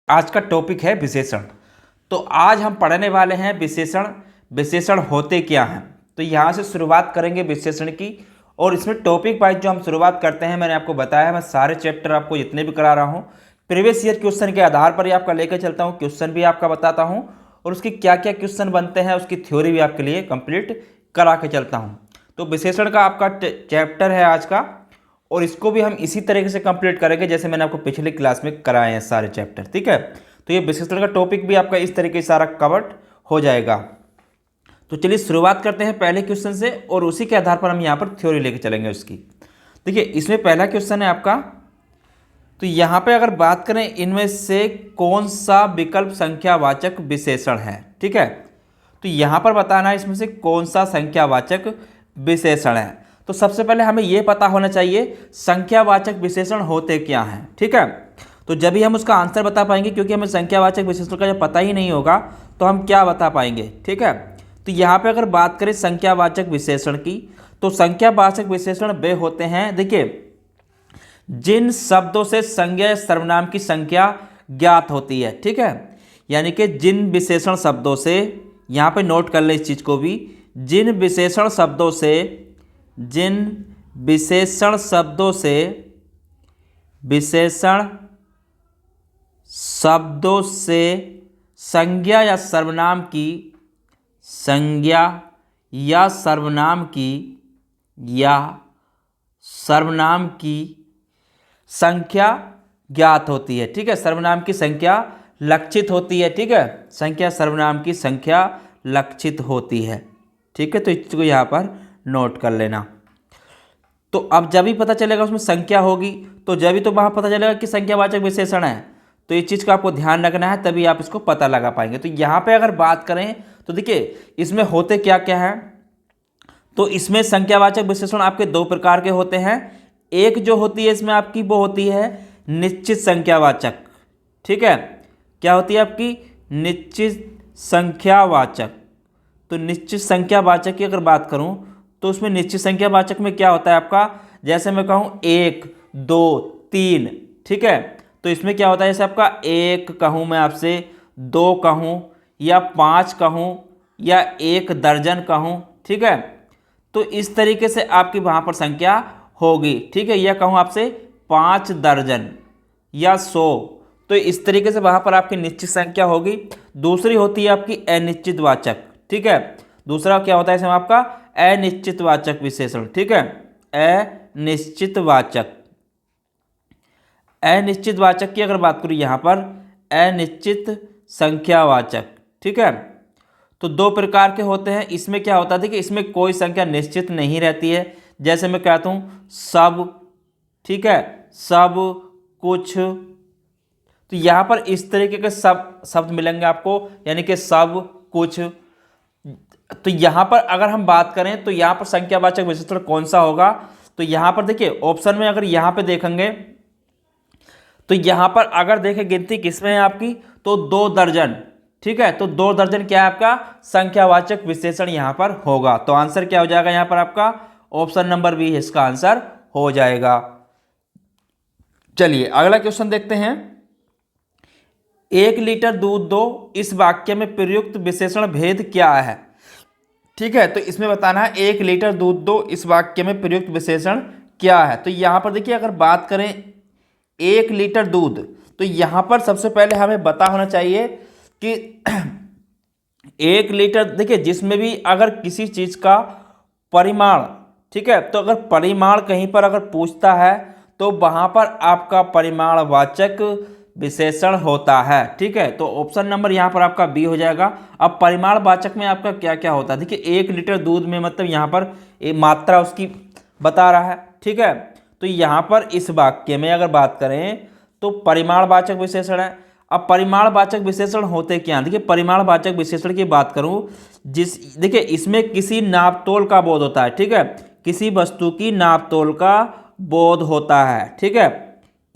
आज का टॉपिक है विशेषण। तो आज हम पढ़ने वाले हैं विशेषण। विशेषण होते क्या हैं, तो यहाँ से शुरुआत करेंगे विशेषण की। और इसमें टॉपिक वाइज जो हम शुरुआत करते हैं, मैंने आपको बताया मैं सारे चैप्टर आपको जितने भी करा रहा हूँ प्रीवियस ईयर क्वेश्चन के आधार पर ही आपका लेकर चलता हूँ, क्वेश्चन भी आपका बताता हूँ और उसकी क्या क्या क्वेश्चन बनते हैं उसकी थ्योरी भी आपके लिए कंप्लीट करा के चलता हूँ। तो विशेषण का आपका चैप्टर है आज का, और इसको भी हम इसी तरीके से कंप्लीट करेंगे जैसे मैंने आपको पिछले क्लास में कराए हैं सारे चैप्टर। ठीक है, तो ये विशेषण का टॉपिक भी आपका इस तरीके से सारा कवर्ड हो जाएगा। तो चलिए शुरुआत करते हैं पहले क्वेश्चन से, और उसी के आधार पर हम यहाँ पर थ्योरी लेके चलेंगे उसकी। देखिए इसमें पहला क्वेश्चन है आपका, तो यहाँ पे अगर बात करें इनमें से कौन सा विकल्प संख्यावाचक विशेषण है। ठीक है, तो यहाँ पर बताना है इसमें से कौन सा संख्यावाचक विशेषण है। तो सबसे पहले हमें यह पता होना चाहिए संख्यावाचक विशेषण होते क्या हैं। ठीक है, तो जब भी हम उसका आंसर बता पाएंगे, क्योंकि हमें संख्यावाचक विशेषण का जब पता ही नहीं होगा तो हम क्या बता पाएंगे। ठीक है, तो यहाँ पे अगर बात करें संख्यावाचक विशेषण की, तो संख्यावाचक विशेषण वे होते हैं, देखिए जिन शब्दों से संज्ञा या सर्वनाम की संख्या ज्ञात होती है। ठीक है, यानी कि जिन विशेषण शब्दों से, यहाँ पे नोट कर ले इस चीज़ को भी, जिन विशेषण शब्दों से संज्ञा या सर्वनाम की संख्या ज्ञात होती है। ठीक है, सर्वनाम की संख्या लक्षित होती है। ठीक है, सर्वनाम की संख्या लक्षित होती है। ठीक है, तो इसको यहाँ पर नोट कर लेना। तो अब जब भी पता चलेगा उसमें संख्या होगी, तो जब भी तो वहाँ पता चलेगा कि संख्यावाचक विशेषण है, तो इस चीज़ का आपको ध्यान रखना है, तभी आप इसको पता लगा पाएंगे। तो यहाँ पे अगर बात करें तो देखिए इसमें होते क्या क्या है। तो इसमें संख्यावाचक विशेषण आपके दो प्रकार के होते हैं। एक जो होती है इसमें आपकी वो होती है निश्चित संख्यावाचक। ठीक है, क्या होती है आपकी? निश्चित संख्यावाचक। तो निश्चित संख्यावाचक की अगर बात करूं तो उसमें निश्चित संख्यावाचक में क्या होता है आपका, जैसे मैं कहूं 1 2 3। ठीक है, तो इसमें क्या होता है, जैसे आपका 1 कहूं मैं आपसे, 2 कहूं या 5 कहूं या 1 दर्जन कहूं। ठीक है, तो इस तरीके से आपकी वहां पर संख्या होगी। ठीक है, या कहूं आपसे 5 दर्जन या 100, तो इस तरीके से वहां पर आपकी निश्चित संख्या होगी। दूसरी होती है आपकी अनिश्चित वाचक। ठीक है, दूसरा क्या होता है इसमें आपका अनिश्चित वाचक विशेषण। ठीक है, अनिश्चित वाचक की अगर बात करूं यहां पर अनिश्चित संख्यावाचक। ठीक है, तो दो प्रकार के होते हैं। इसमें क्या होता है कि इसमें कोई संख्या निश्चित नहीं रहती है। जैसे मैं कहता हूं सब, ठीक है, सब कुछ, तो यहां पर इस तरीके के सब शब्द मिलेंगे आपको, यानी कि सब कुछ। तो यहां पर अगर हम बात करें तो यहां पर संख्यावाचक विशेषण कौन सा होगा, तो यहां पर देखिए ऑप्शन में अगर यहां पे देखेंगे तो यहां पर अगर देखें गिनती किसमें है आपकी, तो 2 दर्जन। ठीक है, तो 2 दर्जन क्या है आपका संख्यावाचक विशेषण यहां पर होगा। तो आंसर क्या हो जाएगा यहां पर आपका ऑप्शन नंबर बी इसका आंसर हो जाएगा। चलिए अगला क्वेश्चन देखते हैं। 1 लीटर दूध दो, इस वाक्य में प्रयुक्त विशेषण भेद क्या है। ठीक है, तो इसमें बताना है 1 लीटर दूध दो, इस वाक्य में प्रयुक्त विशेषण क्या है। तो यहां पर देखिए अगर बात करें 1 लीटर दूध, तो यहां पर सबसे पहले हमें पता होना चाहिए कि 1 लीटर, देखिए जिसमें भी अगर किसी चीज का परिमाण, ठीक है, तो अगर परिमाण कहीं पर अगर पूछता है तो वहां पर आपका परिमाणवाचक विशेषण होता है। ठीक है, तो ऑप्शन नंबर यहां पर आपका बी हो जाएगा। अब परिमाणवाचक में आपका क्या क्या होता है, देखिए 1 लीटर दूध में मतलब यहां पर मात्रा उसकी बता रहा है। ठीक है, तो यहां पर इस वाक्य में अगर बात करें तो परिमाणवाचक विशेषण है। अब परिमाणवाचक विशेषण होते क्या, देखिए परिमाणवाचक विशेषण की बात करूं, देखिए इसमें किसी नापतोल का बोध होता है। ठीक है, किसी वस्तु की नापतोल का बोध होता है। ठीक है,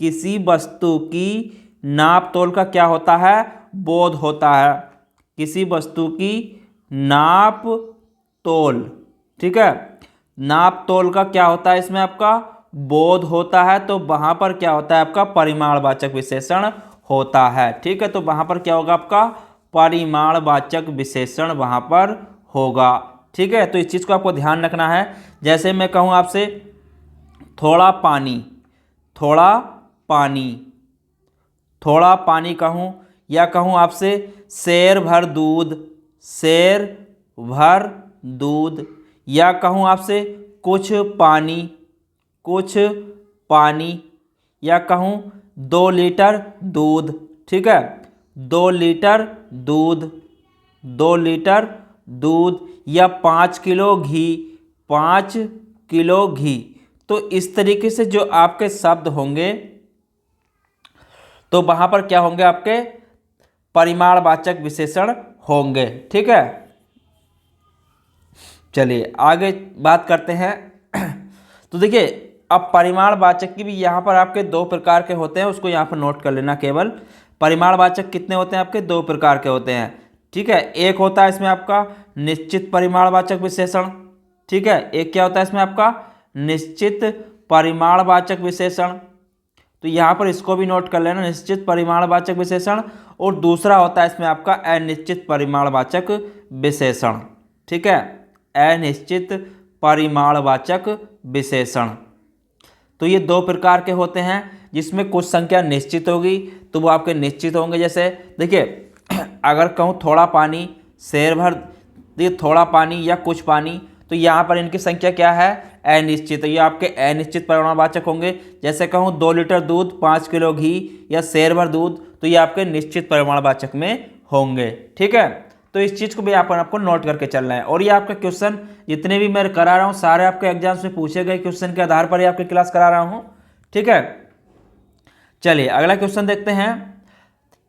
किसी वस्तु की नापतोल का क्या होता है, बोध होता है। किसी वस्तु की नाप तोल। ठीक है, नाप तोल का क्या होता है इसमें आपका बोध होता है, तो वहां पर क्या होता है आपका परिमाणवाचक विशेषण होता है। ठीक है, तो वहाँ पर क्या होगा आपका परिमाणवाचक विशेषण वहाँ पर होगा। ठीक है, तो इस चीज़ को आपको ध्यान रखना है। जैसे मैं कहूँ आपसे थोड़ा पानी, थोड़ा पानी, थोड़ा पानी कहूँ, या कहूँ आपसे शेर भर दूध, शेर भर दूध, या कहूँ आपसे कुछ पानी, कुछ पानी, या कहूँ 2 लीटर दूध। ठीक है, 2 लीटर दूध, 2 लीटर दूध, या 5 किलो घी, 5 किलो घी। तो इस तरीके से जो आपके शब्द होंगे तो वहां पर क्या होंगे, आपके परिमाणवाचक विशेषण होंगे। ठीक है, चलिए आगे बात करते हैं। तो देखिए, अब परिमाणवाचक की भी यहाँ पर आपके 2 प्रकार के होते हैं, उसको यहाँ पर नोट कर लेना। केवल परिमाणवाचक कितने होते हैं आपके, 2 प्रकार के होते हैं। ठीक है, एक होता है इसमें आपका निश्चित परिमाणवाचक विशेषण। ठीक है, एक क्या होता है इसमें आपका निश्चित परिमाणवाचक विशेषण। तो यहाँ पर इसको भी नोट कर लेना, निश्चित परिमाणवाचक विशेषण। और दूसरा होता है इसमें आपका अनिश्चित परिमाणवाचक विशेषण। ठीक है, अनिश्चित परिमाणवाचक विशेषण। तो ये 2 प्रकार के होते हैं, जिसमें कुछ संख्या निश्चित होगी तो वो आपके निश्चित होंगे। जैसे देखिए, अगर कहूँ थोड़ा पानी, शेर भर, देखिए थोड़ा पानी या कुछ पानी, तो यहाँ पर इनकी संख्या क्या है, अनिश्चित। तो ये आपके अनिश्चित परिमाणवाचक होंगे। जैसे कहूँ 2 लीटर दूध, 5 किलो घी, या शेर भर दूध, तो ये आपके निश्चित परिमाणवाचक में होंगे। ठीक है, तो इस चीज़ को भी यहाँ पर आपको नोट करके चलना है। और ये आपका क्वेश्चन जितने भी मैं करा रहा हूँ सारे आपके एग्जाम्स में पूछे गए क्वेश्चन के आधार पर ही आपकी क्लास करा रहा हूँ। ठीक है, चलिए अगला क्वेश्चन देखते हैं।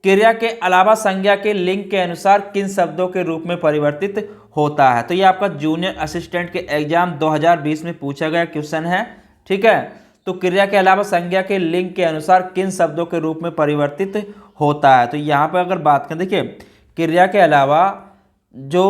क्रिया के अलावा संज्ञा के लिंग के अनुसार किन शब्दों के रूप में परिवर्तित होता है। तो ये आपका जूनियर असिस्टेंट के एग्जाम 2020 में पूछा गया क्वेश्चन है। ठीक है, तो क्रिया के अलावा संज्ञा के लिंग के अनुसार किन शब्दों के रूप में परिवर्तित होता है। तो यहाँ पर अगर बात करें, देखिए क्रिया के अलावा जो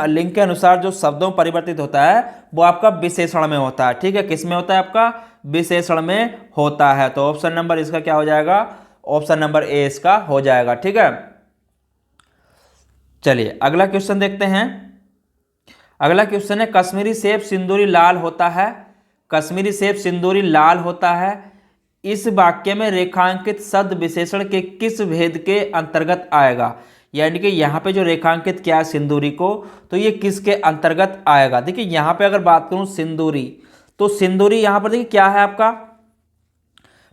लिंग के अनुसार जो शब्दों में परिवर्तित होता है वो आपका विशेषण में होता है। ठीक है, किस में होता है, आपका विशेषण में होता है। तो ऑप्शन नंबर इसका क्या हो जाएगा, ऑप्शन नंबर ए इसका हो जाएगा। ठीक है, चलिए अगला क्वेश्चन देखते हैं। अगला क्वेश्चन है, कश्मीरी सेब सिंदूरी लाल होता है, कश्मीरी सेब सिंदूरी लाल होता है, इस वाक्य में रेखांकित शब्द विशेषण के किस भेद के अंतर्गत आएगा। यानी कि यहाँ पे जो रेखांकित किया है सिंदूरी को, तो ये किसके अंतर्गत आएगा। देखिए यहाँ पे अगर बात करूँ सिंदूरी, तो सिंदूरी यहाँ पर देखिए क्या है आपका,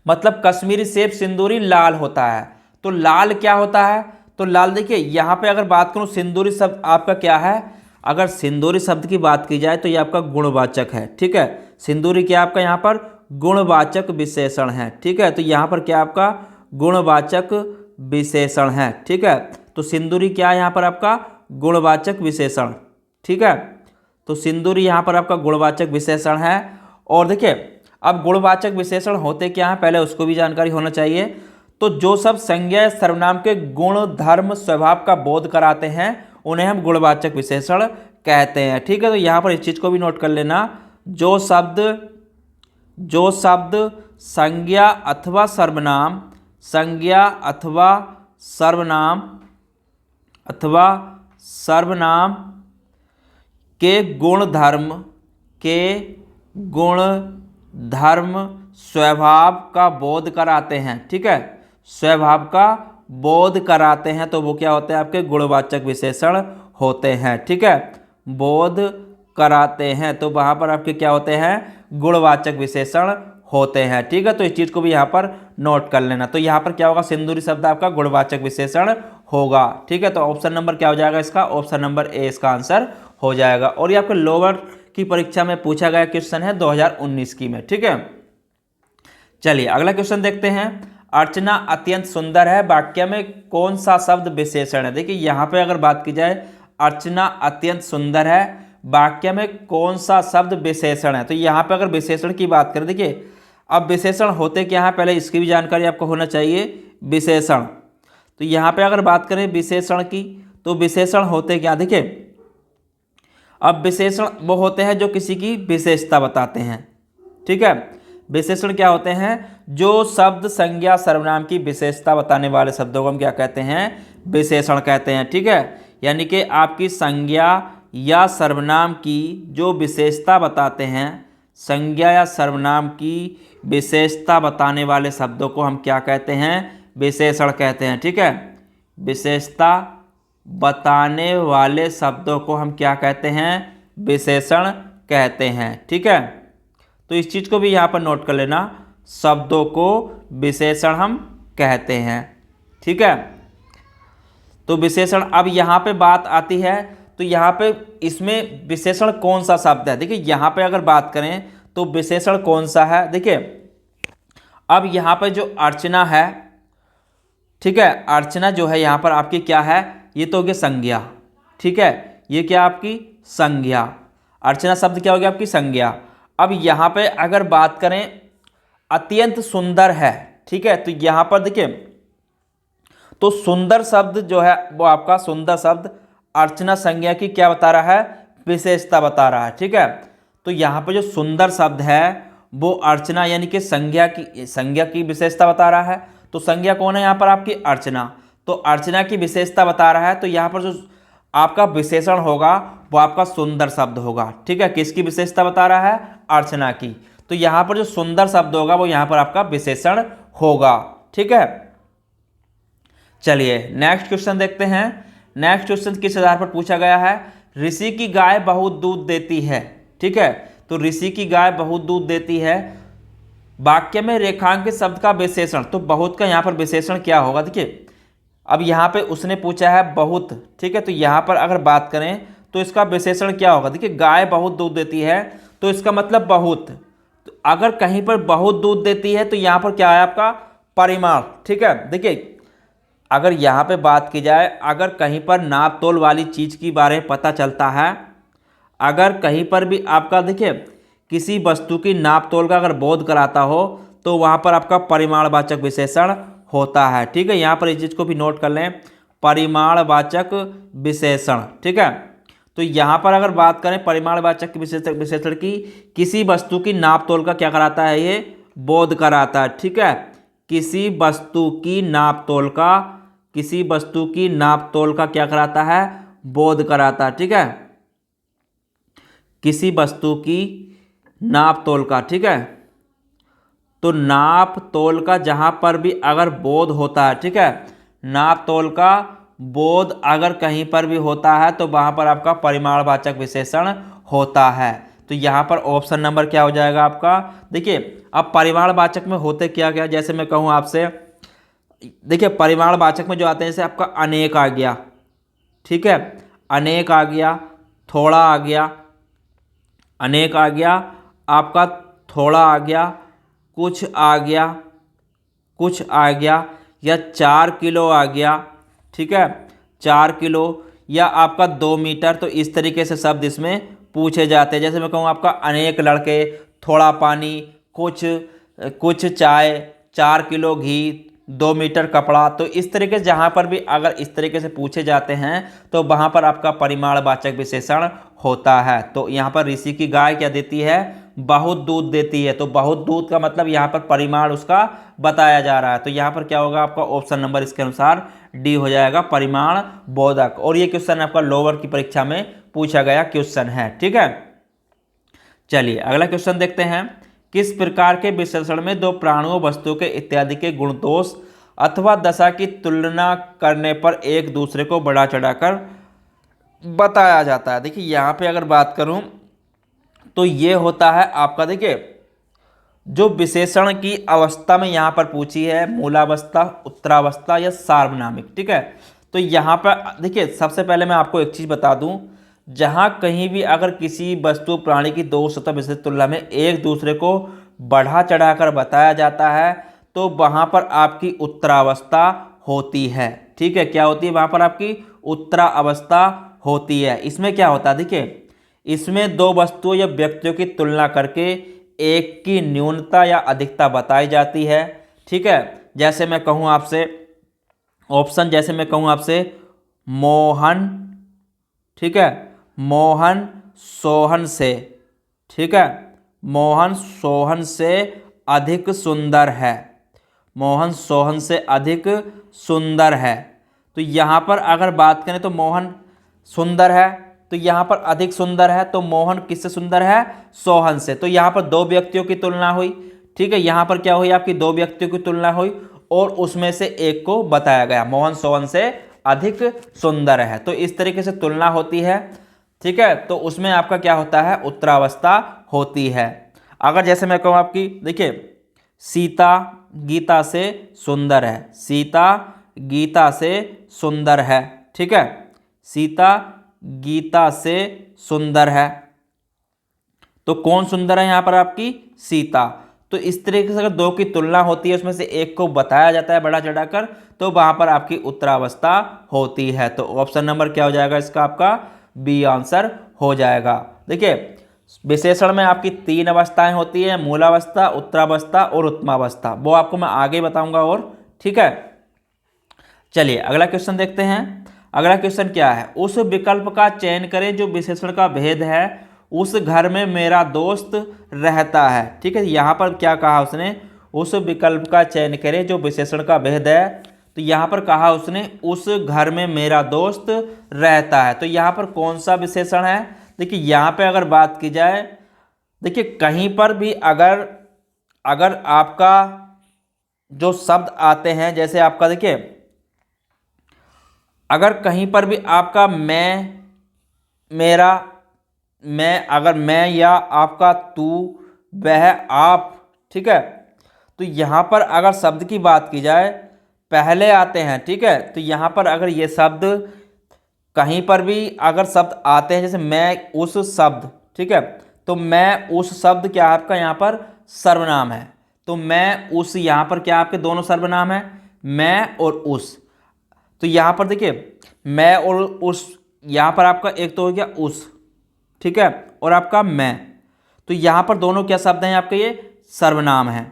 मतलब कश्मीरी सेब सिंदूरी लाल होता है। तो लाल क्या होता है, तो लाल देखिए यहाँ पे अगर बात करूँ सिंदूरी शब्द आपका क्या है, अगर सिंदूरी शब्द की बात की जाए तो ये आपका गुणवाचक है। ठीक है, सिंदूरी क्या आपका यहाँ पर गुणवाचक विशेषण है। ठीक है, तो यहाँ पर क्या आपका गुणवाचक विशेषण है। ठीक है, तो सिंदूरी क्या है यहाँ पर आपका गुणवाचक विशेषण। ठीक है, तो सिंदूरी यहाँ पर आपका गुणवाचक विशेषण है। और देखिए अब गुणवाचक विशेषण होते क्या हैं, पहले उसको भी जानकारी होना चाहिए। तो जो सब संज्ञा या सर्वनाम के गुण धर्म स्वभाव का बोध कराते हैं उन्हें हम गुणवाचक विशेषण कहते हैं। ठीक है, तो यहाँ पर इस चीज़ को भी नोट कर लेना, जो शब्द संज्ञा अथवा सर्वनाम, संज्ञा अथवा सर्वनाम के गुण धर्म स्वभाव का बोध कराते हैं। ठीक है, स्वभाव का बोध कराते हैं तो वो क्या होते हैं, आपके गुणवाचक विशेषण होते हैं। ठीक है, बोध कराते हैं तो वहाँ पर आपके क्या होते हैं, गुणवाचक विशेषण होते हैं। ठीक है, तो इस चीज़ को भी यहाँ पर नोट कर लेना। तो यहाँ पर क्या होगा, सिंदूरी शब्द आपका गुणवाचक विशेषण होगा। ठीक है, तो ऑप्शन नंबर क्या हो जाएगा इसका, ऑप्शन नंबर ए इसका आंसर हो जाएगा। और ये आपके लोअर की परीक्षा में पूछा गया क्वेश्चन है 2019 की में। ठीक है, चलिए अगला क्वेश्चन देखते हैं। अर्चना अत्यंत सुंदर है, वाक्य में कौन सा शब्द विशेषण है। देखिए यहाँ पे अगर बात की जाए अर्चना अत्यंत सुंदर है, वाक्य में कौन सा शब्द विशेषण है। तो यहाँ पे अगर विशेषण की बात करें, देखिए अब विशेषण होते क्या है, पहले इसकी भी जानकारी आपको होना चाहिए। विशेषण, तो यहाँ पे अगर बात करें विशेषण की, तो विशेषण होते क्या, देखिए अब विशेषण वो होते हैं जो किसी की विशेषता बताते हैं। ठीक है, विशेषण क्या होते हैं? जो शब्द संज्ञा सर्वनाम की विशेषता बताने वाले शब्दों को हम क्या कहते हैं? विशेषण कहते हैं। ठीक है, यानी कि आपकी संज्ञा या सर्वनाम की जो विशेषता बताते हैं, संज्ञा या सर्वनाम की विशेषता बताने वाले शब्दों को हम क्या कहते हैं? विशेषण कहते हैं। ठीक है, विशेषता बताने वाले शब्दों को हम क्या कहते हैं? विशेषण कहते हैं। ठीक है, तो इस चीज़ को भी यहाँ पर नोट कर लेना, शब्दों को विशेषण हम कहते हैं। ठीक है, तो विशेषण, अब यहाँ पे बात आती है, तो यहाँ पे इसमें विशेषण कौन सा शब्द है? देखिए यहाँ पे अगर बात करें तो विशेषण कौन सा है? देखिए अब यहाँ पे जो अर्चना है, ठीक है, अर्चना जो है यहाँ पर आपकी क्या है? ये तो हो गया संज्ञा। ठीक है, ये क्या आपकी संज्ञा, अर्चना शब्द क्या हो गया? आपकी संज्ञा। अब यहाँ पे अगर बात करें अत्यंत सुंदर है, ठीक है, तो यहाँ पर देखिए, तो सुंदर शब्द जो है वो आपका सुंदर शब्द अर्चना संज्ञा की क्या बता रहा है? विशेषता बता रहा है। ठीक है, तो यहाँ पे जो सुंदर शब्द है वो अर्चना यानी कि संज्ञा की विशेषता बता रहा है। तो संज्ञा कौन है यहाँ पर? आपकी अर्चना। तो अर्चना की विशेषता बता रहा है, तो यहाँ पर जो आपका विशेषण होगा वो आपका सुंदर शब्द होगा। ठीक है, किसकी विशेषता बता रहा है? अर्चना की। तो यहाँ पर जो सुंदर शब्द होगा वो यहाँ पर आपका विशेषण होगा। ठीक है, चलिए नेक्स्ट क्वेश्चन देखते हैं। नेक्स्ट क्वेश्चन किस आधार पर पूछा गया है? ऋषि की गाय बहुत दूध देती है। ठीक है, तो ऋषि की गाय बहुत दूध देती है, वाक्य में रेखांकित शब्द का विशेषण, तो बहुत का यहाँ पर विशेषण क्या होगा? देखिए अब यहाँ पे उसने पूछा है बहुत। ठीक है, तो यहाँ पर अगर बात करें तो इसका विशेषण क्या होगा? देखिए गाय बहुत दूध देती है, तो इसका मतलब बहुत। तो अगर कहीं पर बहुत दूध देती है तो यहाँ पर क्या है? आपका परिमाण। ठीक है, देखिए अगर यहाँ पे बात की जाए, अगर कहीं पर नाप तोल वाली चीज़ के बारे में पता चलता है, अगर कहीं पर भी आपका देखिए किसी वस्तु की नाप तोल का अगर बोध कराता हो तो वहाँ पर आपका परिमाणवाचक विशेषण होता है। ठीक है, यहाँ पर इस चीज़ को भी नोट कर लें, परिमाणवाचक विशेषण। ठीक है, तो यहाँ पर अगर बात करें परिमाणवाचक विशेषण की, किसी वस्तु की नाप तोल का क्या कराता है? ये बोध कराता है। ठीक है, किसी वस्तु की नाप तोल का, किसी वस्तु की नाप तोल का क्या कराता है? बोध कराता है। ठीक है, किसी वस्तु की नाप तोल का। ठीक है, तो नाप तोल का जहां पर भी अगर बोध होता है, ठीक है, नाप तोल का बोध अगर कहीं पर भी होता है तो वहां पर आपका परिमाणवाचक विशेषण होता है। तो यहाँ पर ऑप्शन नंबर क्या हो जाएगा आपका? देखिए अब परिमाणवाचक में होते क्या क्या, जैसे मैं कहूँ आपसे, देखिए परिमाणवाचक में जो आते हैं जैसे आपका अनेक आ गया। ठीक है, अनेक आ गया, थोड़ा आ गया, अनेक आ गया, आपका थोड़ा आ गया, कुछ आ गया, कुछ आ गया, या 4 किलो आ गया। ठीक है, 4 किलो, या आपका 2 मीटर। तो इस तरीके से शब्द इसमें पूछे जाते हैं। जैसे मैं कहूँ आपका अनेक लड़के, थोड़ा पानी, कुछ चाय, 4 किलो घी, 2 मीटर कपड़ा। तो इस तरीके से जहाँ पर भी अगर इस तरीके से पूछे जाते हैं तो वहाँ पर आपका परिमाणवाचक विशेषण होता है। तो यहाँ पर ऋषि की गाय क्या देती है? बहुत दूध देती है। तो बहुत दूध का मतलब यहाँ पर परिमाण उसका बताया जा रहा है। तो यहाँ पर क्या होगा? आपका ऑप्शन नंबर इसके अनुसार डी हो जाएगा, परिमाण बोधक। और ये क्वेश्चन आपका लोअर की परीक्षा में पूछा गया क्वेश्चन है। ठीक है, चलिए अगला क्वेश्चन देखते हैं। किस प्रकार के विश्लेषण में दो प्राणियों, वस्तुओं के इत्यादि के गुण दोष अथवा दशा की तुलना करने पर एक दूसरे को बढ़ा चढ़ाकर बताया जाता है? देखिए यहाँ पे अगर बात करूँ तो ये होता है आपका, देखिए जो विशेषण की अवस्था में यहाँ पर पूछी है, मूलावस्था, उत्तरावस्था या सार्वनामिक। ठीक है, तो यहाँ पर देखिए सबसे पहले मैं आपको एक चीज़ बता दूँ, जहाँ कहीं भी अगर किसी वस्तु प्राणी की दो सतह विशेष तुलना में एक दूसरे को बढ़ा चढ़ाकर बताया जाता है तो वहाँ पर आपकी उत्तरावस्था होती है। ठीक है, क्या होती है? वहाँ पर आपकी उत्तरावस्था होती है। इसमें क्या होता है? देखिए इसमें दो वस्तुओं या व्यक्तियों की तुलना करके एक की न्यूनता या अधिकता बताई जाती है। ठीक है, जैसे मैं कहूँ आपसे ऑप्शन, जैसे मैं कहूँ आपसे मोहन, ठीक है, मोहन सोहन से, ठीक है, मोहन सोहन से अधिक सुंदर है। मोहन सोहन से अधिक सुंदर है। तो यहाँ पर अगर बात करें तो मोहन सुंदर है, तो यहाँ पर अधिक सुंदर है, तो मोहन किससे सुंदर है? सोहन से। तो यहाँ पर दो व्यक्तियों की तुलना हुई, ठीक है। यहाँ पर क्या हुई? आपकी दो व्यक्तियों की तुलना हुई और उसमें से एक को बताया गया, मोहन सोहन से अधिक सुंदर है। तो इस तरीके से तुलना होती है, ठीक है। तो उसमें आपका क्या होता है? उत्तरावस्था होती है। अगर जैसे मैं कहूँ आपकी, देखिए, सीता गीता से सुंदर है, सीता गीता से सुंदर है, ठीक है। सीता गीता से सुंदर है, तो कौन सुंदर है यहाँ पर? आपकी सीता। तो इस तरीके से अगर दो की तुलना होती है, उसमें से एक को बताया जाता है बढ़ा चढ़ाकर, तो वहां पर आपकी उत्तरावस्था होती है। तो ऑप्शन नंबर क्या हो जाएगा इसका? आपका बी आंसर हो जाएगा। देखिए, विशेषण में आपकी तीन अवस्थाएं होती है, मूलावस्था, उत्तरावस्था और उत्तमावस्था। वो आपको मैं आगे बताऊंगा और, ठीक है। चलिए अगला क्वेश्चन देखते हैं। अगला क्वेश्चन क्या है? उस विकल्प का चयन करें जो विशेषण का भेद है। उस घर में मेरा दोस्त रहता है, ठीक है। यहाँ पर क्या कहा उसने? उस विकल्प का चयन करें जो विशेषण का भेद है। तो यहाँ पर कहा उसने उस घर में मेरा दोस्त रहता है। तो यहाँ पर कौन सा विशेषण है? देखिए, यहाँ पे अगर बात की जाए, देखिए कहीं पर भी अगर अगर आपका जो शब्द आते हैं, जैसे आपका देखिए, अगर कहीं पर भी आपका मैं, मेरा, मैं, अगर मैं या आपका तू, वह, आप, ठीक है। तो यहाँ पर अगर शब्द की बात की जाए, पहले आते हैं, ठीक है। तो यहाँ पर अगर ये शब्द कहीं पर भी अगर शब्द आते हैं, जैसे मैं उस शब्द, ठीक है। तो मैं उस शब्द क्या आपका यहाँ पर सर्वनाम है। तो मैं उस, यहाँ पर क्या आपके दोनों सर्वनाम है, मैं और उस। तो यहाँ पर देखिए, मैं और उस, यहाँ पर आपका एक तो हो गया उस, ठीक है, और आपका मैं। तो यहाँ पर दोनों क्या शब्द हैं आपके? ये सर्वनाम है।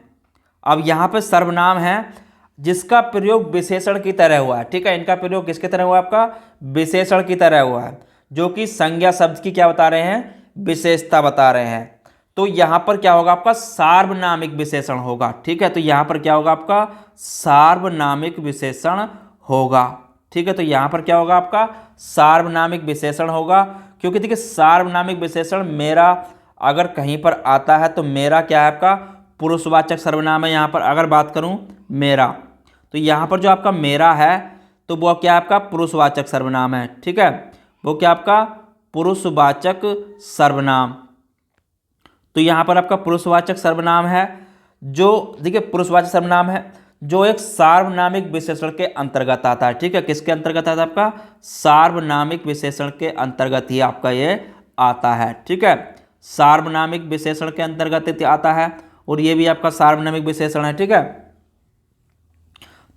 अब यहाँ पे सर्वनाम है जिसका प्रयोग विशेषण की तरह हुआ है, ठीक है। इनका प्रयोग किसकी तरह हुआ? आपका विशेषण की तरह हुआ है, जो कि संज्ञा शब्द की क्या बता रहे हैं? विशेषता बता रहे हैं। तो यहाँ पर क्या होगा? आपका सार्वनामिक विशेषण होगा, ठीक है। तो यहाँ पर क्या होगा? आपका सार्वनामिक विशेषण होगा, ठीक है। तो यहाँ पर क्या होगा? आपका सार्वनामिक विशेषण होगा, क्योंकि देखिए सार्वनामिक विशेषण मेरा अगर कहीं पर आता है तो मेरा क्या है? आपका पुरुषवाचक सर्वनाम है। यहाँ पर अगर बात करूँ मेरा, तो यहाँ पर जो आपका मेरा है, तो वो क्या आपका पुरुषवाचक सर्वनाम है, ठीक है। वो क्या आपका पुरुषवाचक सर्वनाम। तो यहाँ पर आपका पुरुषवाचक सर्वनाम है, जो देखिए पुरुषवाचक सर्वनाम है जो एक सार्वनामिक विशेषण के अंतर्गत आता है, ठीक है। किसके अंतर्गत आता है? आपका सार्वनामिक विशेषण के अंतर्गत ही आपका ये आता है, ठीक है। सार्वनामिक विशेषण के अंतर्गत आता है और ये भी आपका सार्वनामिक विशेषण है, ठीक है।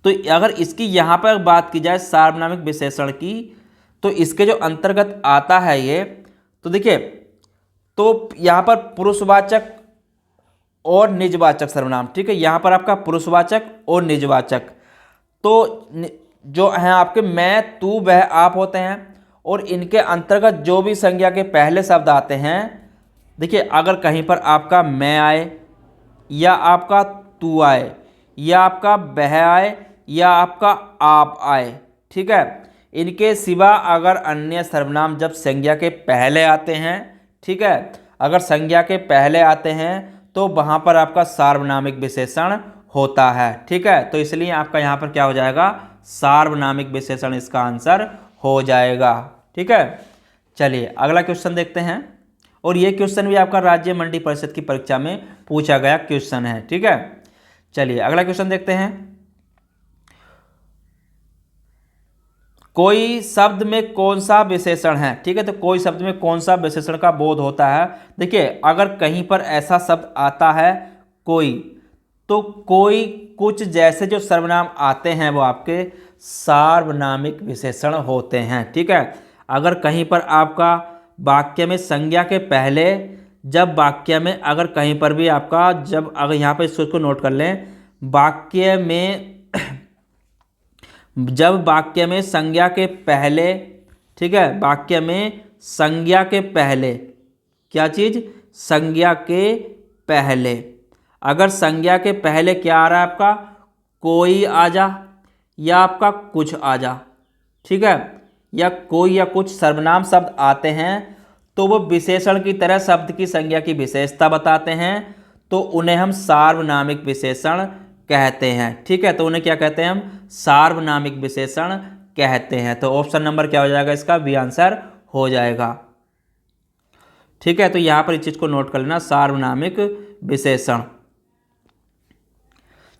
तो अगर इसकी यहाँ पर बात की जाए सार्वनामिक विशेषण की, तो इसके जो अंतर्गत आता है ये, तो देखिए, तो यहाँ पर पुरुषवाचक और निजवाचक सर्वनाम, ठीक है। यहाँ पर आपका पुरुषवाचक और निजवाचक, तो जो है आपके मैं, तू, वह, आप होते हैं, और इनके अंतर्गत जो भी संज्ञा के पहले शब्द आते हैं, देखिए अगर कहीं पर आपका मैं आए या आपका तू आए या आपका वह आए या आपका आप आए, ठीक है, इनके सिवा अगर अन्य सर्वनाम जब संज्ञा के पहले आते हैं, ठीक है, अगर संज्ञा के पहले आते हैं तो वहाँ पर आपका सार्वनामिक विशेषण होता है, ठीक है। तो इसलिए आपका यहाँ पर क्या हो जाएगा? सार्वनामिक विशेषण इसका आंसर हो जाएगा, ठीक है। चलिए अगला क्वेश्चन देखते हैं, और ये क्वेश्चन भी आपका राज्य मंडी परिषद की परीक्षा में पूछा गया क्वेश्चन है, ठीक है। चलिए अगला क्वेश्चन देखते हैं। कोई शब्द में कौन सा विशेषण है, ठीक है। तो कोई शब्द में कौन सा विशेषण का बोध होता है? देखिए अगर कहीं पर ऐसा शब्द आता है कोई, तो कोई, कुछ जैसे जो सर्वनाम आते हैं वो आपके सार्वनामिक विशेषण होते हैं, ठीक है। अगर कहीं पर आपका वाक्य में संज्ञा के पहले, जब वाक्य में अगर कहीं पर भी आपका, जब अगर यहाँ पर इसको नोट कर लें, वाक्य में जब वाक्य में संज्ञा के पहले, ठीक है, वाक्य में संज्ञा के पहले क्या चीज? संज्ञा के पहले अगर संज्ञा के पहले क्या आ रहा है आपका, कोई आ जा या आपका कुछ आ जा, ठीक है, या कोई या कुछ सर्वनाम शब्द आते हैं तो वो विशेषण की तरह शब्द की संज्ञा की विशेषता बताते हैं, तो उन्हें हम सार्वनामिक विशेषण कहते हैं। ठीक है, तो उन्हें क्या कहते हैं, हम सार्वनामिक विशेषण कहते हैं। तो ऑप्शन नंबर क्या हो जाएगा इसका, बी आंसर हो जाएगा। ठीक है, तो यहां पर इस चीज को नोट कर लेना, सार्वनामिक विशेषण।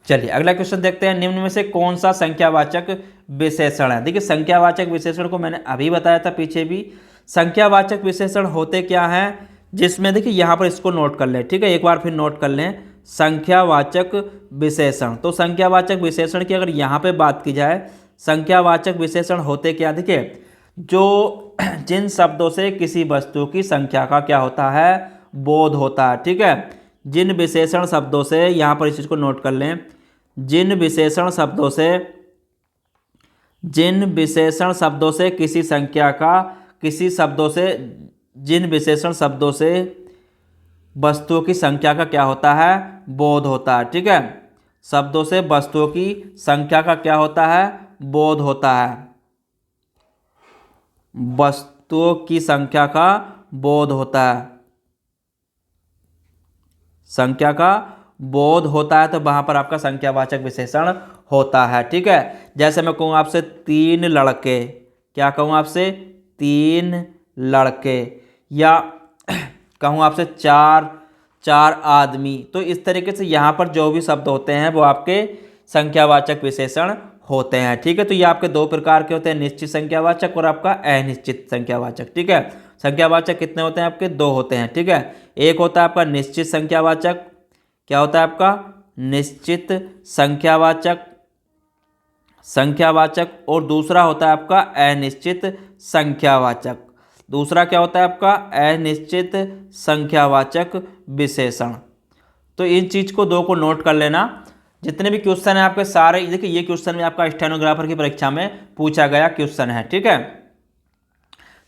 चलिए अगला क्वेश्चन देखते हैं, निम्न में से कौन सा संख्यावाचक विशेषण है। देखिए संख्यावाचक विशेषण को मैंने अभी बताया था पीछे भी। संख्यावाचक विशेषण होते क्या हैं, जिसमें देखिए यहाँ पर इसको नोट कर लें। ठीक है, एक बार फिर नोट कर लें, संख्यावाचक विशेषण। तो संख्यावाचक विशेषण की अगर यहाँ पे बात की जाए, संख्यावाचक विशेषण होते क्या, देखिए जो जिन शब्दों से किसी वस्तु की संख्या का क्या होता है, बोध होता है। ठीक है, जिन विशेषण शब्दों से, यहाँ पर इस चीज को नोट कर लें, जिन विशेषण शब्दों से किसी संख्या का, जिन विशेषण शब्दों से वस्तुओं की संख्या का क्या होता है, बोध होता है। ठीक है, शब्दों से वस्तुओं की संख्या का क्या होता है, बोध होता है, वस्तुओं की संख्या का बोध होता है, संख्या का बोध होता है, तो वहां पर आपका संख्यावाचक विशेषण होता है। ठीक है, जैसे मैं कहूँ आपसे 3 लड़के, क्या कहूँ आपसे, 3 लड़के, या कहूँ आपसे 4 आदमी। तो इस तरीके से यहाँ पर जो भी शब्द होते हैं वो आपके संख्यावाचक विशेषण होते हैं। ठीक है, तो ये आपके दो प्रकार के होते हैं, निश्चित संख्यावाचक और आपका अनिश्चित संख्यावाचक। ठीक है, संख्यावाचक कितने होते हैं आपके, 2 होते हैं। ठीक है, एक होता है आपका निश्चित संख्यावाचक, क्या होता है आपका, निश्चित संख्यावाचक, और दूसरा होता है आपका अनिश्चित संख्यावाचक। दूसरा क्या होता है आपका, अनिश्चित संख्यावाचक विशेषण। तो इन चीज को 2 को नोट कर लेना। जितने भी क्वेश्चन है आपके सारे, देखिए ये क्वेश्चन भी आपका स्टेनोग्राफर की परीक्षा में पूछा गया क्वेश्चन है। ठीक है,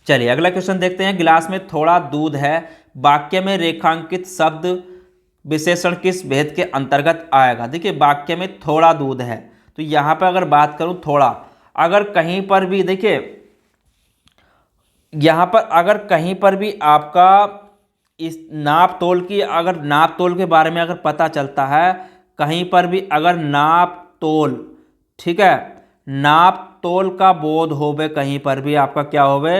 चलिए अगला क्वेश्चन देखते हैं, गिलास में थोड़ा दूध है, वाक्य में रेखांकित शब्द विशेषण किस भेद के अंतर्गत आएगा। देखिए वाक्य में थोड़ा दूध है, तो यहां पर अगर बात करूं थोड़ा, अगर कहीं पर भी देखिए यहां पर अगर कहीं पर भी आपका इस नाप तोल की, अगर नाप तोल के बारे में अगर पता चलता है, कहीं पर भी अगर नाप तोल, ठीक है, नाप तोल का बोध होवे, कहीं पर भी आपका क्या होवे,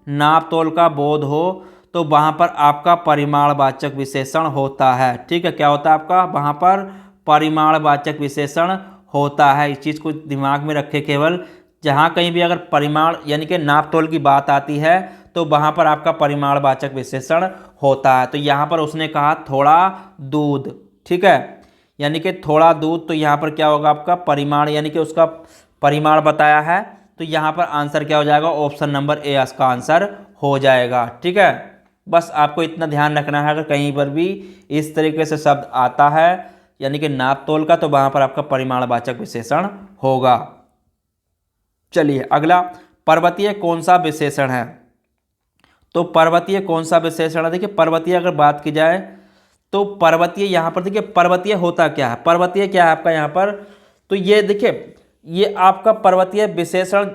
नाप तोल का बोध हो, तो वहां पर आपका परिमाणवाचक विशेषण होता है। ठीक है, क्या होता है आपका, वहां पर परिमाणवाचक विशेषण होता है। इस चीज को दिमाग में रखे, केवल जहां कहीं भी अगर परिमाण यानी कि नाप तोल की बात आती है तो वहां पर आपका परिमाणवाचक विशेषण होता है। तो यहां पर उसने कहा थोड़ा दूध, ठीक है, यानी कि थोड़ा दूध, तो यहां पर क्या होगा आपका परिमाण, यानी कि उसका परिमाण बताया है, तो यहां पर आंसर क्या हो जाएगा, ऑप्शन नंबर ए इसका आंसर हो जाएगा। ठीक है, बस आपको इतना ध्यान रखना है, अगर कहीं पर भी इस तरीके से शब्द आता है यानी कि नाप तोल का, तो वहां पर आपका परिमाणवाचक विशेषण होगा। चलिए अगला, पर्वतीय कौन सा विशेषण है। तो पर्वतीय कौन सा विशेषण है, देखिए पर्वतीय अगर बात की जाए तो पर्वतीय, यहां पर देखिए पर्वतीय होता क्या है, पर्वतीय क्या है आपका यहाँ पर, तो ये देखिए ये आपका पर्वतीय विशेषण,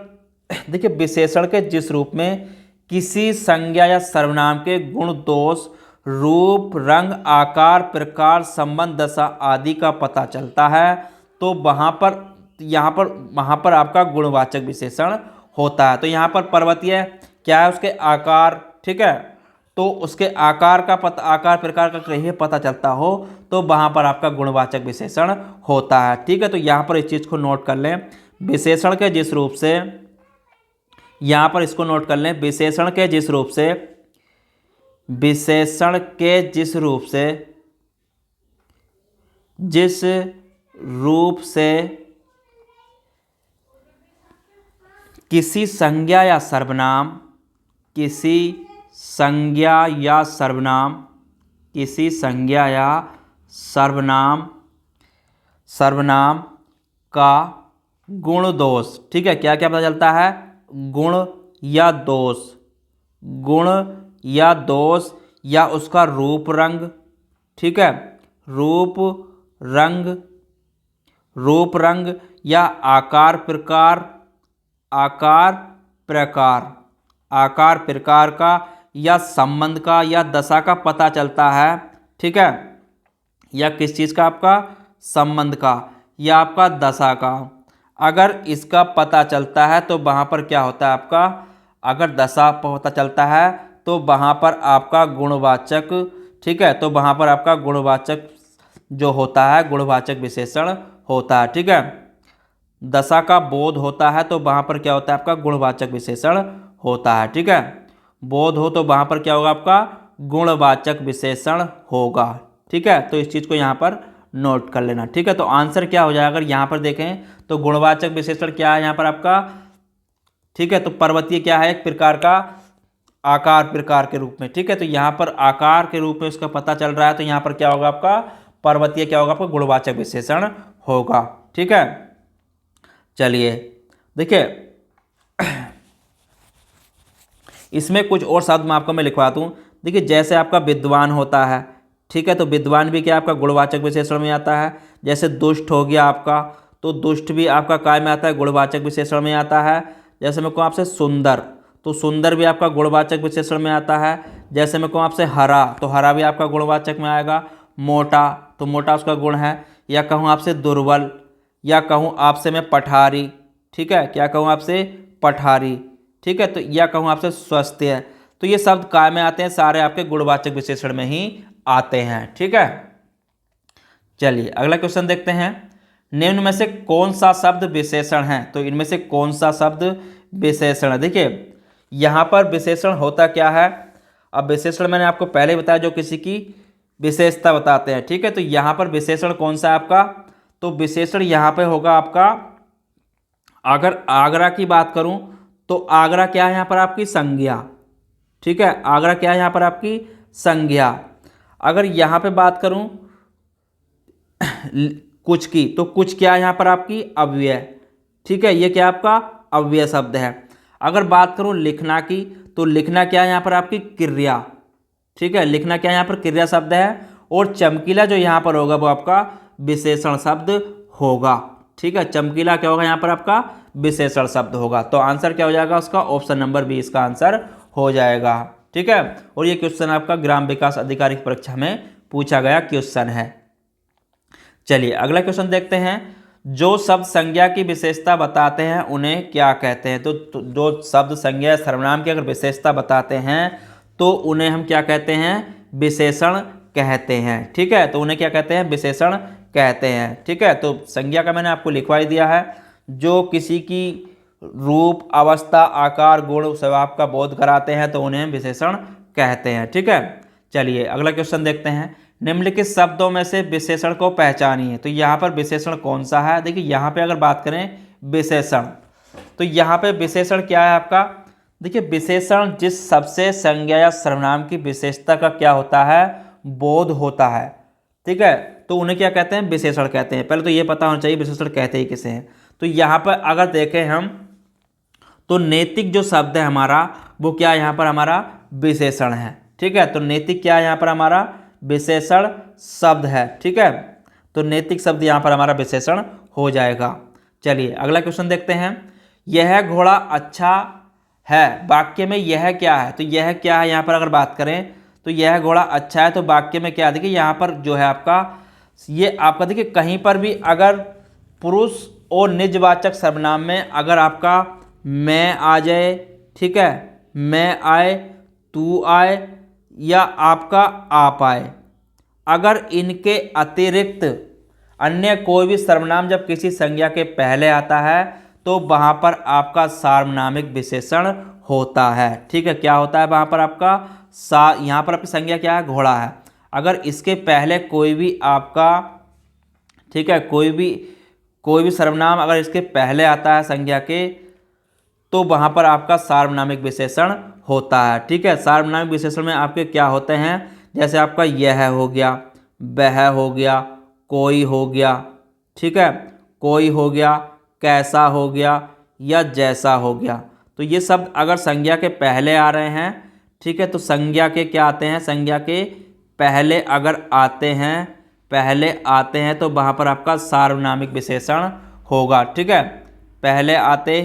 देखिए विशेषण के जिस रूप में किसी संज्ञा या सर्वनाम के गुण, दोष, रूप, रंग, आकार, प्रकार, संबंध, दशा आदि का पता चलता है, तो वहां पर वहां पर आपका गुणवाचक विशेषण होता है। तो यहाँ पर पर्वतीय क्या है, उसके आकार, ठीक है, तो उसके आकार का पता, आकार प्रकार का कहीं पता चलता हो, तो वहां पर आपका गुणवाचक विशेषण होता है। ठीक है, तो यहाँ पर इस चीज को नोट कर लें, विशेषण के जिस रूप से, यहां पर इसको नोट कर लें, विशेषण के जिस रूप से किसी संज्ञा या सर्वनाम का गुण दोष, ठीक है, क्या क्या पता चलता है, गुण या दोष या उसका रूप रंग, ठीक है, रूप रंग, रूप रंग या आकार प्रकार, आकार प्रकार, आकार प्रकार का या संबंध का या दशा का पता चलता है, ठीक है, या किस चीज़ का, आपका संबंध का या आपका दशा का। अगर इसका पता चलता है तो वहाँ पर क्या होता है आपका, अगर दशा पता चलता है तो वहाँ पर आपका गुणवाचक, ठीक है, तो वहाँ पर आपका गुणवाचक जो होता है गुणवाचक विशेषण होता है, ठीक है। दशा का बोध होता है तो वहाँ पर क्या होता है आपका गुणवाचक विशेषण होता है, ठीक है। बोध हो तो वहाँ पर क्या होगा आपका गुणवाचक विशेषण होगा, ठीक है। तो इस चीज़ को यहाँ पर नोट कर लेना, ठीक है। तो आंसर क्या हो जाएगा, अगर यहाँ पर देखें तो गुणवाचक विशेषण क्या है यहाँ पर आपका, ठीक है। तो पर्वतीय क्या है, एक प्रकार का आकार प्रकार के रूप में, ठीक है। तो यहाँ पर आकार के रूप में उसका पता चल रहा है, तो यहाँ पर क्या होगा आपका पर्वतीय क्या होगा आपका गुणवाचक विशेषण होगा, ठीक है। चलिए देखिए इसमें कुछ और शब्द मैं आपको लिखवा दूँ। देखिए जैसे आपका विद्वान होता है, ठीक है, तो विद्वान भी क्या आपका गुणवाचक विशेषण में आता है। जैसे दुष्ट हो गया आपका, तो दुष्ट भी आपका काय में आता है, गुणवाचक विशेषण में आता है। जैसे मैं कहूँ आपसे सुंदर, तो सुंदर भी आपका गुणवाचक विशेषण में आता है। जैसे मैं कहूँ आपसे हरा, तो हरा भी आपका गुणवाचक में आएगा। मोटा, तो मोटा उसका गुण है। या कहूँ आपसे दुर्बल, या कहूँ आपसे मैं पठारी, ठीक है, क्या कहूँ आपसे पठारी, ठीक है। तो या कहूँ आपसे स्वस्थ है, तो ये शब्द काय में आते हैं, सारे आपके गुणवाचक विशेषण में ही आते हैं, ठीक है। चलिए अगला क्वेश्चन देखते हैं। निम्न में से कौन सा शब्द विशेषण है, तो इनमें से कौन सा शब्द विशेषण है। देखिए यहाँ पर विशेषण होता क्या है, अब विशेषण मैंने आपको पहले बताया जो किसी की विशेषता बताते हैं, ठीक है। तो यहाँ पर विशेषण कौन सा है आपका, तो विशेषण यहाँ पे होगा आपका, अगर आगरा की बात करूँ तो आगरा क्या है यहाँ पर आपकी संज्ञा, ठीक है, आगरा क्या है यहाँ पर आपकी संज्ञा। अगर यहाँ पे बात करूँ कुछ की, तो कुछ क्या है यहाँ पर आपकी अव्यय, ठीक है, ये क्या आपका अव्यय शब्द है। अगर बात करूँ लिखना की, तो लिखना क्या है यहाँ पर आपकी क्रिया, ठीक है, लिखना क्या है यहाँ पर क्रिया शब्द है। और चमकीला जो यहाँ पर होगा वो आपका विशेषण शब्द होगा, ठीक है, चमकीला क्या होगा यहाँ पर आपका विशेषण शब्द होगा। तो आंसर क्या हो जाएगा उसका, ऑप्शन नंबर बी इसका आंसर हो जाएगा, ठीक है। और ये क्वेश्चन आपका ग्राम विकास अधिकारी की परीक्षा में पूछा गया क्वेश्चन है। चलिए अगला क्वेश्चन देखते हैं। जो शब्द संज्ञा की विशेषता बताते हैं उन्हें क्या कहते हैं। तो जो शब्द संज्ञा सर्वनाम की अगर विशेषता बताते हैं तो उन्हें हम क्या कहते हैं, विशेषण कहते हैं, ठीक है। तो उन्हें क्या कहते हैं, विशेषण कहते हैं, ठीक है। तो संज्ञा का मैंने आपको लिखवा ही दिया है, जो किसी की रूप अवस्था आकार गुण स्वभाव का बोध कराते हैं तो उन्हें विशेषण कहते हैं, ठीक है। चलिए अगला क्वेश्चन देखते हैं। निम्नलिखित शब्दों में से विशेषण को पहचानिए। तो यहाँ पर विशेषण कौन सा है, देखिए यहाँ पे अगर बात करें विशेषण, तो यहाँ पे विशेषण क्या है आपका, देखिए विशेषण जिस सबसे संज्ञा या सर्वनाम की विशेषता का क्या होता है, बोध होता है, ठीक है, तो उन्हें क्या कहते हैं, विशेषण कहते हैं। पहले तो ये पता होना चाहिए विशेषण कहते ही किसे हैं। तो यहाँ पर अगर देखें हम, तो नैतिक जो शब्द है हमारा वो क्या यहाँ पर हमारा विशेषण है, ठीक है। तो नैतिक क्या है यहाँ पर हमारा विशेषण शब्द है, ठीक है। तो नैतिक शब्द यहाँ पर हमारा विशेषण हो जाएगा। चलिए अगला क्वेश्चन देखते हैं। यह घोड़ा अच्छा है, वाक्य में यह क्या है, तो यह क्या है यहाँ पर अगर बात करें तो यह घोड़ा अच्छा है, तो वाक्य में क्या, देखिए यहाँ पर जो है आपका ये आपका देखिए कहीं पर भी अगर पुरुष और निजवाचक सर्वनाम में अगर आपका मैं आ जाए, ठीक है, मैं आए, तू आए या आपका आप आए, अगर इनके अतिरिक्त अन्य कोई भी सर्वनाम जब किसी संज्ञा के पहले आता है तो वहाँ पर आपका सार्वनामिक विशेषण होता है, ठीक है। क्या होता है वहाँ पर आपका यहाँ पर आपकी संज्ञा क्या है, घोड़ा है, अगर इसके पहले कोई भी आपका, ठीक है, कोई भी सर्वनाम अगर इसके पहले आता है संज्ञा के, तो वहाँ पर आपका सार्वनामिक विशेषण होता है, ठीक है। सार्वनामिक विशेषण में आपके क्या होते हैं, जैसे आपका यह हो गया, वह हो गया, कोई हो गया, ठीक है, कोई हो गया, कैसा हो गया या जैसा हो गया। तो ये शब्द अगर संज्ञा के पहले आ रहे हैं, ठीक है, तो संज्ञा के क्या आते हैं, संज्ञा के पहले अगर आते हैं, पहले आते हैं तो वहाँ पर आपका सार्वनामिक विशेषण होगा। ठीक है, पहले आते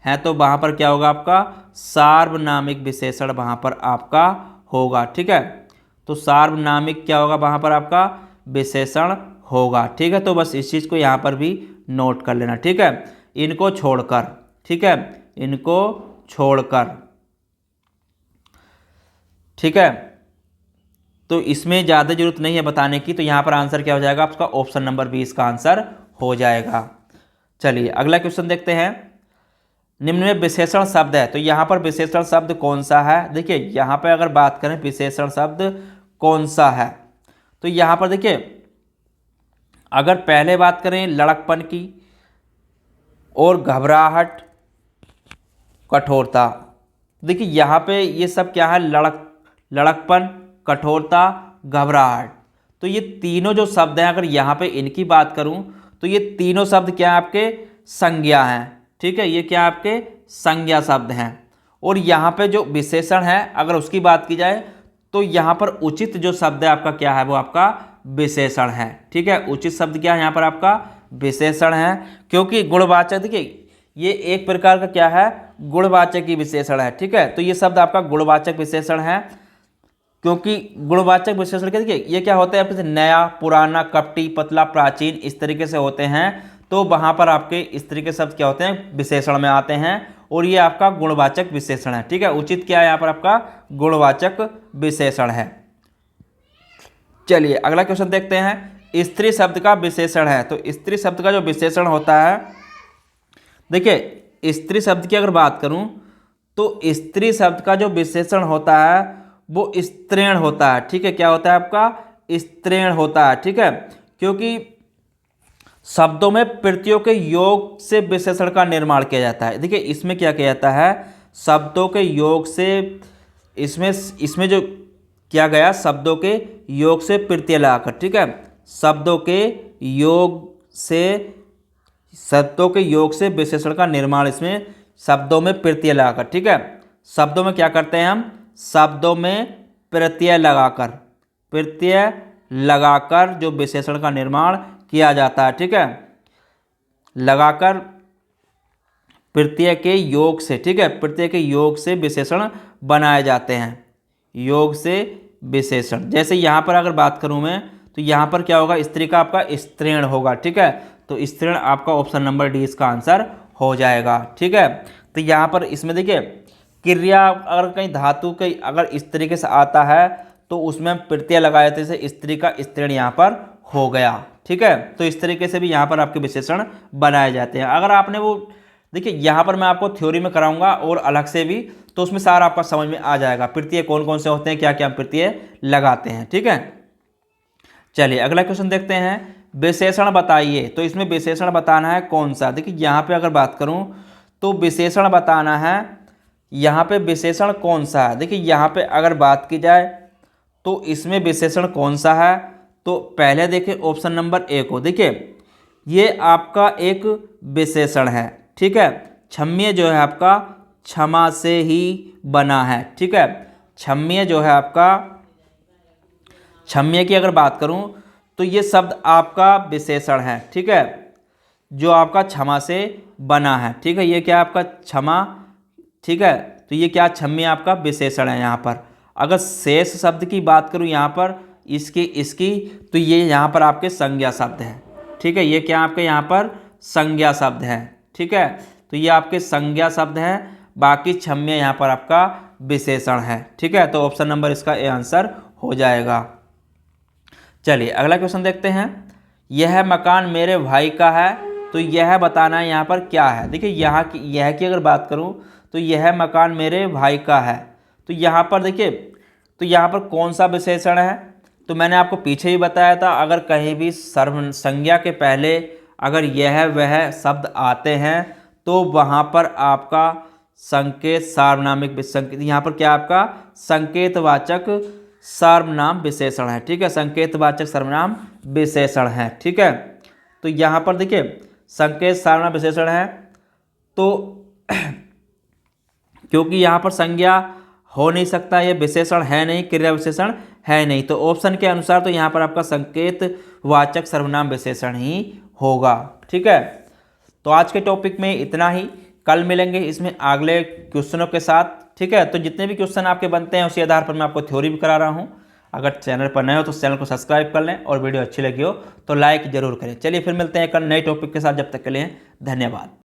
हैं तो वहाँ पर क्या होगा, आपका सार्वनामिक विशेषण वहाँ पर आपका होगा। ठीक है, तो सार्वनामिक क्या होगा, वहाँ पर आपका विशेषण होगा। ठीक है, तो बस इस चीज़ को यहाँ पर भी नोट कर लेना। ठीक है, इनको छोड़कर, ठीक है, इनको छोड़कर। ठीक है, तो इसमें ज़्यादा जरूरत नहीं है बताने की, तो यहाँ पर आंसर क्या हो जाएगा आपका, ऑप्शन नंबर 20 का आंसर हो जाएगा। चलिए अगला क्वेश्चन देखते हैं। निम्न में विशेषण शब्द है, तो यहाँ पर विशेषण शब्द कौन सा है। देखिए यहाँ पर अगर बात करें विशेषण शब्द कौन सा है, तो यहाँ पर देखिए अगर पहले बात करें लड़कपन की और घबराहट, कठोरता। देखिए यहाँ पे ये सब क्या है, लड़कपन, कठोरता, घबराहट। तो ये तीनों जो शब्द हैं, अगर यहाँ पे इनकी बात करूँ तो ये तीनों शब्द क्या है, आपके संज्ञा हैं। ठीक है, ये क्या आपके संज्ञा शब्द हैं। और यहाँ पे जो विशेषण है अगर उसकी बात की जाए तो यहाँ पर उचित जो शब्द है आपका क्या है, वो आपका विशेषण है। ठीक है, उचित शब्द क्या है यहाँ पर आपका विशेषण है, क्योंकि गुणवाचक, देखिए ये एक प्रकार का क्या है, गुणवाचक ही विशेषण है। ठीक है, तो ये शब्द आपका गुणवाचक विशेषण है, क्योंकि गुणवाचक विशेषण के देखिए ये क्या होता है आपके, नया, पुराना, कपटी, पतला, प्राचीन, इस तरीके से होते हैं। तो वहाँ पर आपके इस तरीके शब्द क्या होते हैं, विशेषण में आते हैं, और ये आपका गुणवाचक विशेषण है। ठीक है, उचित क्या है यहाँ पर आपका गुणवाचक विशेषण है। चलिए अगला क्वेश्चन देखते हैं। स्त्री शब्द का विशेषण है, तो स्त्री शब्द का जो विशेषण होता है, देखिए स्त्री शब्द की अगर बात करूं तो स्त्री शब्द का जो विशेषण होता है वो स्त्रीण होता है। ठीक है, क्या होता है आपका, स्त्रीण होता है। ठीक है, क्योंकि शब्दों में प्रत्ययों के योग से विशेषण का निर्माण किया जाता है। देखिए इसमें क्या किया जाता है, शब्दों के योग से, इसमें जो किया गया, शब्दों के योग से प्रत्यय लगाकर। ठीक है, शब्दों के योग से विशेषण का निर्माण, इसमें शब्दों में प्रत्यय लगाकर। ठीक है, शब्दों में क्या करते हैं हम, शब्दों में प्रत्यय लगाकर जो विशेषण का निर्माण किया जाता है। ठीक है, लगाकर प्रत्यय के योग से, ठीक है, प्रत्यय के योग से विशेषण बनाए जाते हैं, योग से विशेषण। जैसे यहाँ पर अगर बात करूँ मैं तो यहाँ पर क्या होगा, स्त्री का आपका स्त्रीण होगा। ठीक है, तो स्त्रीण आपका ऑप्शन नंबर डी इसका आंसर हो जाएगा। ठीक है, तो यहाँ पर इसमें देखिए क्रिया अगर कहीं धातु के अगर इस तरीके से आता है तो उसमें प्रत्यय लगाए थे, जैसे स्त्री का स्त्रीण यहाँ पर हो गया। ठीक है, तो इस तरीके से भी यहाँ पर आपके विशेषण बनाए जाते हैं। अगर आपने वो देखिए यहाँ पर मैं आपको थ्योरी में कराऊंगा और अलग से भी, तो उसमें सारा आपका समझ में आ जाएगा प्रत्यय कौन कौन से होते हैं, क्या क्या प्रत्यय लगाते हैं। ठीक है, चलिए अगला क्वेश्चन देखते हैं। विशेषण बताइए, तो इसमें विशेषण बताना है कौन सा। देखिए यहाँ पे अगर बात करूँ तो विशेषण बताना है, यहाँ पे विशेषण कौन सा है। देखिए यहाँ पे अगर बात की जाए तो इसमें विशेषण कौन सा है, तो पहले देखिए ऑप्शन नंबर ए को। देखिए ये आपका एक विशेषण है। ठीक है, क्षम्य जो है आपका क्षमा से ही बना है। ठीक है, क्षम्य जो है आपका, क्षम्य की अगर बात करूं तो ये शब्द आपका विशेषण है। ठीक है, जो आपका क्षमा से बना है। ठीक है, ये क्या आपका क्षमा। ठीक है, तो ये क्या, क्षम्य आपका विशेषण है। यहाँ पर अगर शेष शब्द की बात करूं, यहाँ पर इसकी तो ये यहाँ पर आपके संज्ञा शब्द है। ठीक है, ये क्या आपके यहाँ पर संज्ञा शब्द है। ठीक है, तो ये आपके संज्ञा शब्द हैं, बाकी क्षम्य यहाँ पर आपका विशेषण है। ठीक है, तो ऑप्शन नंबर इसका ए आंसर हो जाएगा। चलिए अगला क्वेश्चन देखते हैं। यह मकान मेरे भाई का है, तो यह बताना है यहाँ पर क्या है। देखिए यह की अगर बात करूँ तो यह मकान मेरे भाई का है, तो यहाँ पर देखिए, तो यहाँ पर कौन सा विशेषण है, तो मैंने आपको पीछे ही बताया था, अगर कहीं भी सर्व संज्ञा के पहले अगर यह वह शब्द आते हैं तो वहाँ पर आपका संकेत सार्वनामिक संकेत, यहाँ पर क्या आपका संकेतवाचक सर्वनाम विशेषण है। ठीक है, संकेतवाचक सर्वनाम विशेषण है। ठीक है, तो यहाँ पर देखिए संकेत सर्वनाम विशेषण है, तो क्योंकि यहाँ पर संज्ञा हो नहीं सकता, ये विशेषण है नहीं, क्रिया विशेषण है नहीं, तो ऑप्शन के अनुसार तो यहाँ पर आपका संकेत वाचक सर्वनाम विशेषण ही होगा। ठीक है, तो आज के टॉपिक में इतना ही। कल मिलेंगे इसमें अगले क्वेश्चनों के साथ। ठीक है, तो जितने भी क्वेश्चन आपके बनते हैं उसी आधार पर मैं आपको थ्योरी भी करा रहा हूँ। अगर चैनल पर नए हो तो चैनल को सब्सक्राइब कर लें और वीडियो अच्छी लगी हो तो लाइक जरूर करें। चलिए फिर मिलते हैं कल नए टॉपिक के साथ, जब तक के लिए धन्यवाद।